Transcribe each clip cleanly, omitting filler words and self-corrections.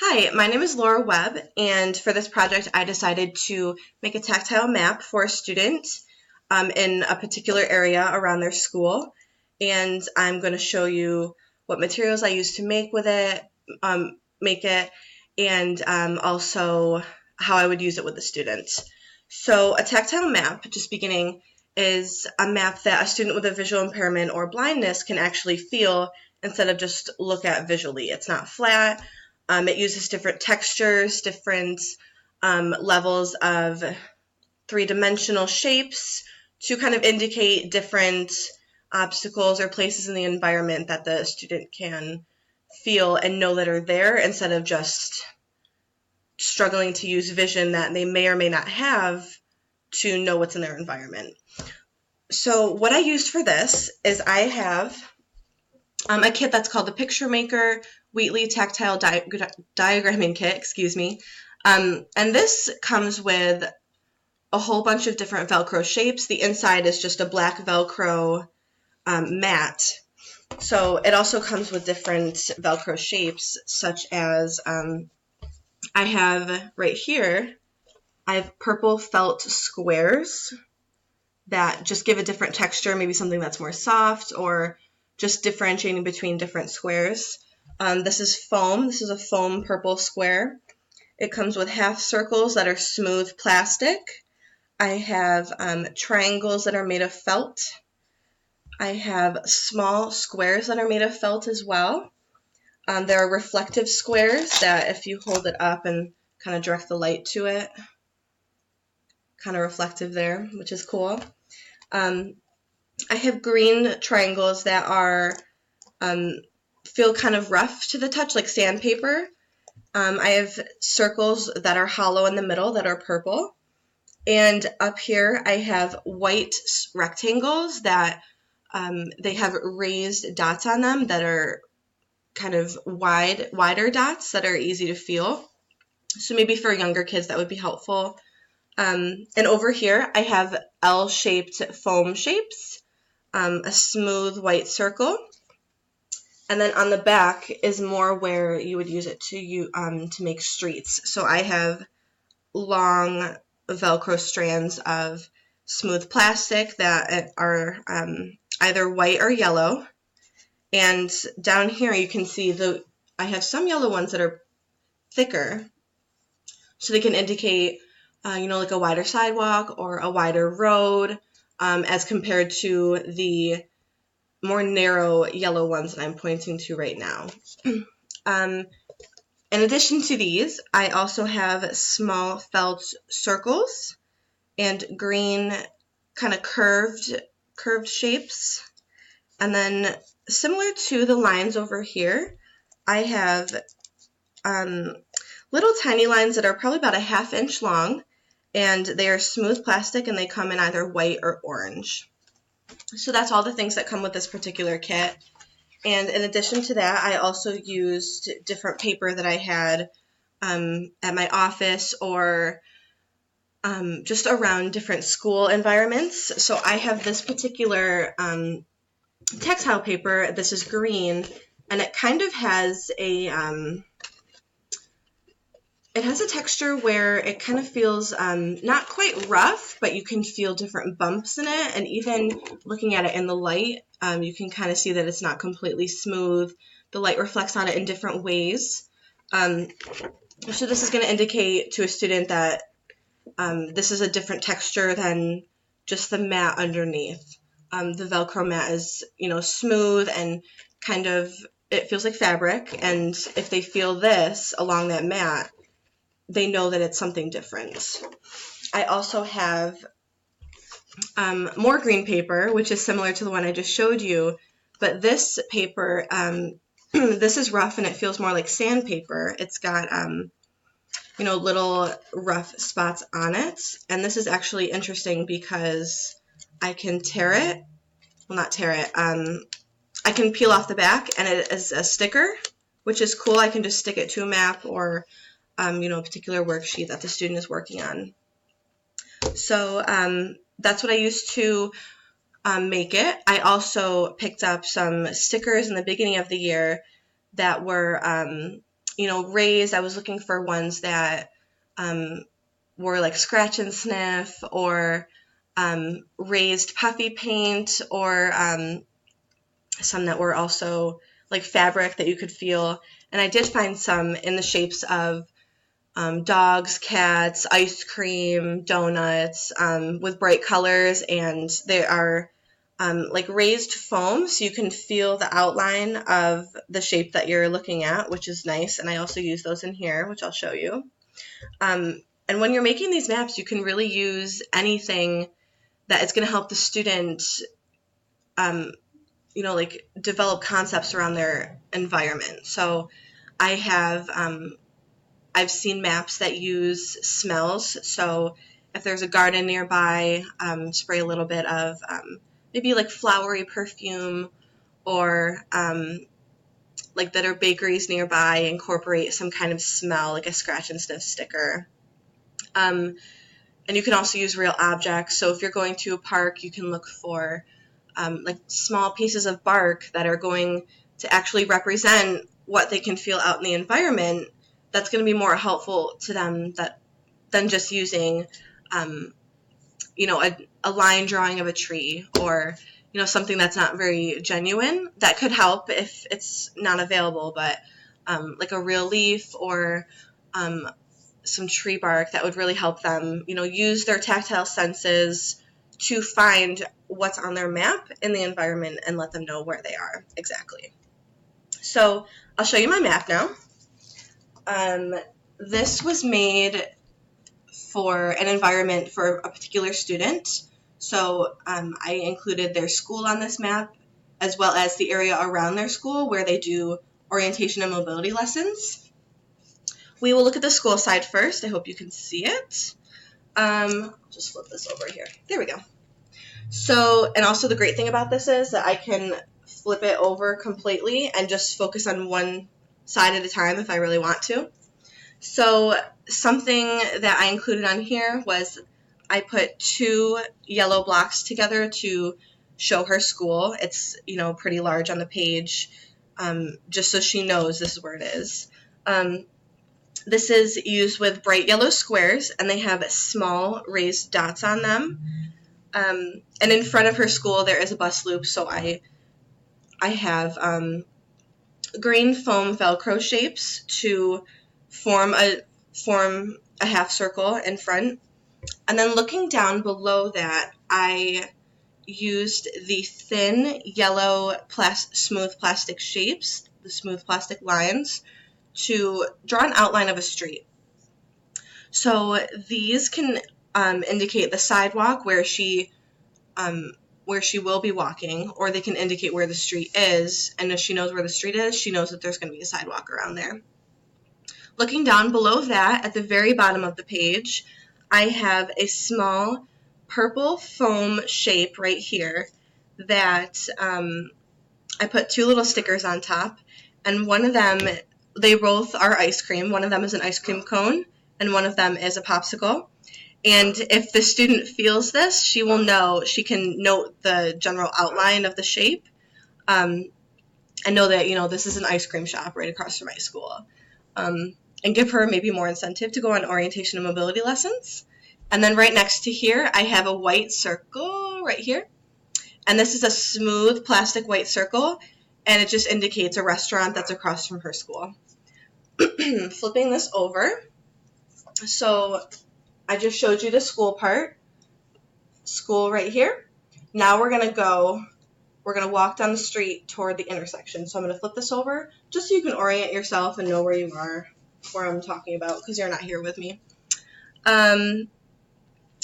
Hi, my name is Laura Webb, and for this project I decided to make a tactile map for a student in a particular area around their school, and I'm going to show you what materials I used to make it, and also how I would use it with the student. So a tactile map, just beginning, is a map that a student with a visual impairment or blindness can actually feel instead of just look at visually. It's not flat. It uses different textures, different levels of three-dimensional shapes to kind of indicate different obstacles or places in the environment that the student can feel and know that are there, instead of just struggling to use vision that they may or may not have to know what's in their environment. So what I used for this is I have a kit that's called the Picture Maker Wheatley Tactile Diagramming Kit, and this comes with a whole bunch of different Velcro shapes. The inside is just a black Velcro mat. So it also comes with different Velcro shapes, such as I have right here, I have purple felt squares that just give a different texture, maybe something that's more soft, or just differentiating between different squares. This is foam. This is a foam purple square. It comes with half circles that are smooth plastic. I have triangles that are made of felt. I have small squares that are made of felt as well. There are reflective squares that if you hold it up and kind of direct the light to it, kind of reflective there, which is cool. I have green triangles that are feel kind of rough to the touch, like sandpaper. I have circles that are hollow in the middle that are purple. And up here I have white rectangles that they have raised dots on them that are kind of wider dots that are easy to feel. So maybe for younger kids that would be helpful. And over here I have L-shaped foam shapes, a smooth white circle, and then on the back is more where you would use it to make streets. So I have long Velcro strands of smooth plastic that are either white or yellow, and down here you can see I have some yellow ones that are thicker, so they can indicate like a wider sidewalk or a wider road, as compared to the more narrow yellow ones that I'm pointing to right now. In addition to these, I also have small felt circles and green kind of curved shapes. And then similar to the lines over here, I have little tiny lines that are probably about a ½ inch long, and they are smooth plastic and they come in either white or orange. So that's all the things that come with this particular kit. And in addition to that, I also used different paper that I had at my office or just around different school environments. So I have this particular textile paper. This is green, and it kind of has it has a texture where it kind of feels not quite rough, but you can feel different bumps in it. And even looking at it in the light, you can kind of see that it's not completely smooth. The light reflects on it in different ways. So this is going to indicate to a student that this is a different texture than just the mat underneath. The Velcro mat is, smooth and kind of, it feels like fabric. And if they feel this along that mat, they know that it's something different. I also have more green paper, which is similar to the one I just showed you, but this paper, this is rough and it feels more like sandpaper. It's got, little rough spots on it, and this is actually interesting because I can tear it, well, not tear it, I can peel off the back and it is a sticker, which is cool. I can just stick it to a map or a particular worksheet that the student is working on. So that's what I used to make it. I also picked up some stickers in the beginning of the year that were raised. I was looking for ones that were like scratch and sniff, or raised puffy paint, or some that were also like fabric that you could feel. And I did find some in the shapes of dogs, cats, ice cream, donuts, with bright colors, and they are like raised foam, so you can feel the outline of the shape that you're looking at, which is nice. And I also use those in here, which I'll show you. And when you're making these maps, you can really use anything that is going to help the student, like develop concepts around their environment. So I've seen maps that use smells. So if there's a garden nearby, spray a little bit of maybe like flowery perfume, or like that are bakeries nearby, incorporate some kind of smell, like a scratch and sniff sticker. And you can also use real objects. So if you're going to a park, you can look for like small pieces of bark that are going to actually represent what they can feel out in the environment. That's going to be more helpful to them than just using, a line drawing of a tree, or something that's not very genuine. That could help if it's not available, but like a real leaf, or some tree bark, that would really help them, use their tactile senses to find what's on their map in the environment and let them know where they are exactly. So I'll show you my map now. This was made for an environment for a particular student. So I included their school on this map, as well as the area around their school where they do orientation and mobility lessons. We will look at the school side first. I hope you can see it. I'll just flip this over here. There we go. So, and also the great thing about this is that I can flip it over completely and just focus on one side at a time if I really want to. So something that I included on here was I put 2 yellow blocks together to show her school. It's, pretty large on the page, just so she knows this is where it is. This is used with bright yellow squares, and they have small raised dots on them. And in front of her school there is a bus loop, so I have green foam Velcro shapes to form a half circle in front. And then looking down below that, I used the thin yellow smooth plastic shapes, the smooth plastic lines, to draw an outline of a street. So these can indicate the sidewalk where she will be walking, or they can indicate where the street is. And if she knows where the street is, she knows that there's going to be a sidewalk around there. Looking down below that, at the very bottom of the page, I have a small purple foam shape right here that I put 2 little stickers on top, and one of them, they both are ice cream. One of them is an ice cream cone, and one of them is a popsicle. And if the student feels this, she will know, she can note the general outline of the shape, and know that, this is an ice cream shop right across from my school. And give her maybe more incentive to go on orientation and mobility lessons. And then right next to here, I have a white circle right here. And this is a smooth plastic white circle, and it just indicates a restaurant that's across from her school. Flipping this over. So I just showed you the school part. School right here. Now we're going to walk down the street toward the intersection. So I'm going to flip this over just so you can orient yourself and know where you are, where I'm talking about, because you're not here with me.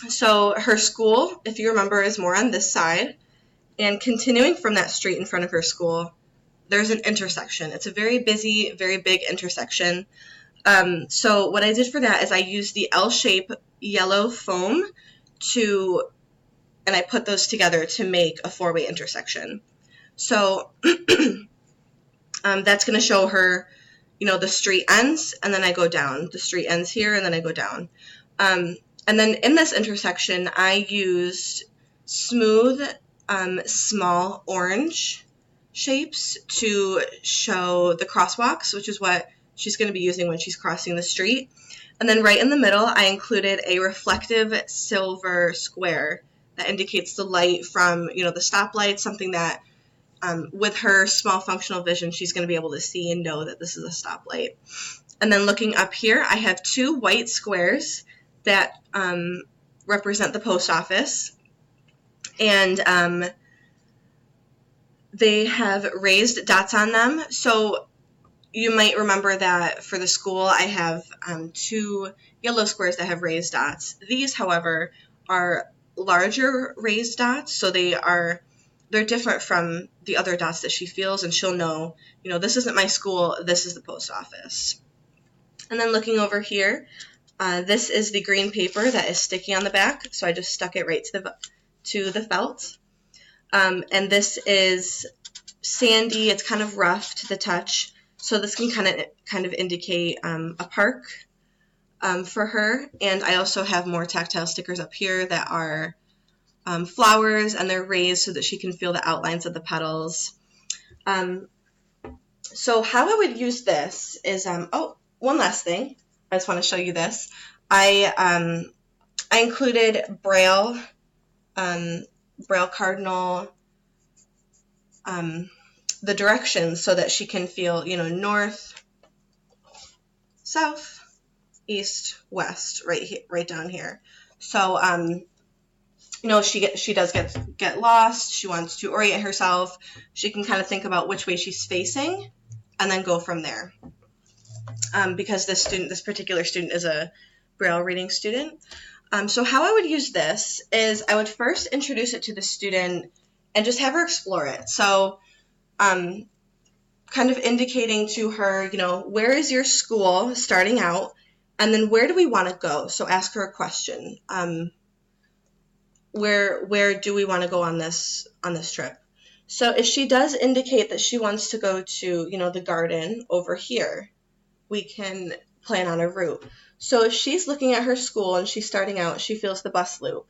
So her school, if you remember, is more on this side. And continuing from that street in front of her school, there's an intersection. It's a very busy, very big intersection. So what I did for that is I used the L-shape yellow foam and I put those together to make a 4-way intersection. So that's going to show her, the street ends, and then I go down. The street ends here, and then I go down. And then in this intersection, I used smooth, small orange shapes to show the crosswalks, which is what she's going to be using when she's crossing the street. And then right in the middle, I included a reflective silver square that indicates the light from, the stoplight, something that with her small functional vision, she's going to be able to see and know that this is a stoplight. And then looking up here, I have 2 white squares that represent the post office. And they have raised dots on them. So you might remember that for the school, I have 2 yellow squares that have raised dots. These, however, are larger raised dots, so they're different from the other dots that she feels, and she'll know, this isn't my school, this is the post office. And then looking over here, this is the green paper that is sticky on the back, so I just stuck it right to the felt. And this is sandy, it's kind of rough to the touch, so this can kind of indicate a park for her. And I also have more tactile stickers up here that are flowers, and they're raised so that she can feel the outlines of the petals. So how I would use this is, one last thing, I just want to show you this. I included Braille cardinal, the directions so that she can feel, north, south, east, west, right down here. So, she does get lost, she wants to orient herself, she can kind of think about which way she's facing and then go from there. Because this particular student is a Braille reading student. So how I would use this is I would first introduce it to the student and just have her explore it. So kind of indicating to her, where is your school starting out, and then where do we want to go? So ask her a question. Where do we want to go on this trip? So if she does indicate that she wants to go to, the garden over here, we can plan on a route. So if she's looking at her school and she's starting out, she feels the bus loop.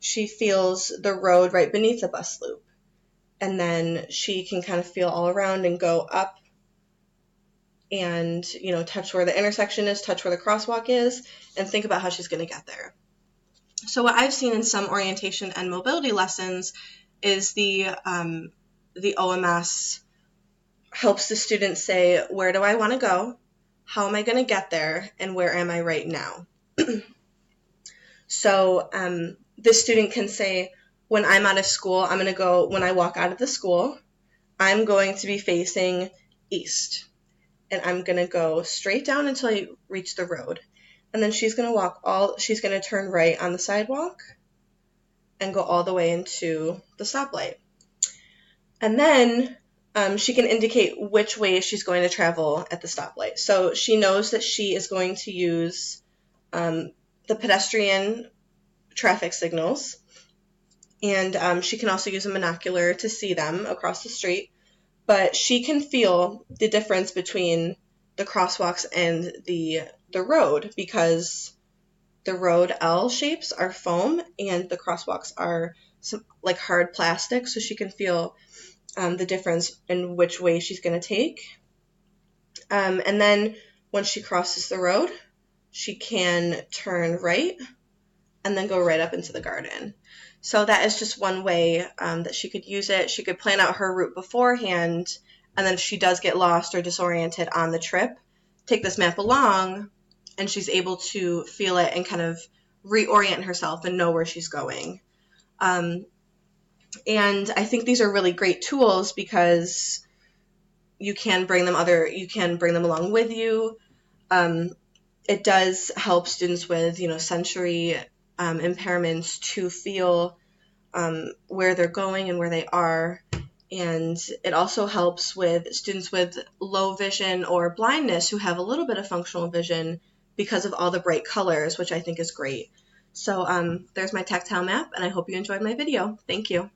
She feels the road right beneath the bus loop. And then she can kind of feel all around and go up and, touch where the intersection is, touch where the crosswalk is, and think about how she's going to get there. So what I've seen in some orientation and mobility lessons is the OMS helps the student say, where do I want to go? How am I going to get there? And where am I right now? So this student can say, when I'm out of school, when I walk out of the school, I'm going to be facing east. And I'm going to go straight down until I reach the road. And then she's going to turn right on the sidewalk and go all the way into the stoplight. And then she can indicate which way she's going to travel at the stoplight. So she knows that she is going to use the pedestrian traffic signals, and she can also use a binocular to see them across the street. But she can feel the difference between the crosswalks and the road, because the road L shapes are foam and the crosswalks are like hard plastic, so she can feel the difference in which way she's going to take. And then when she crosses the road, she can turn right and then go right up into the garden. So that is just one way that she could use it. She could plan out her route beforehand, and then if she does get lost or disoriented on the trip, take this map along, and she's able to feel it and kind of reorient herself and know where she's going. And I think these are really great tools because you can bring them along with you. It does help students with, sensory impairments to feel where they're going and where they are. And it also helps with students with low vision or blindness who have a little bit of functional vision because of all the bright colors, which I think is great. So there's my tactile map, and I hope you enjoyed my video. Thank you.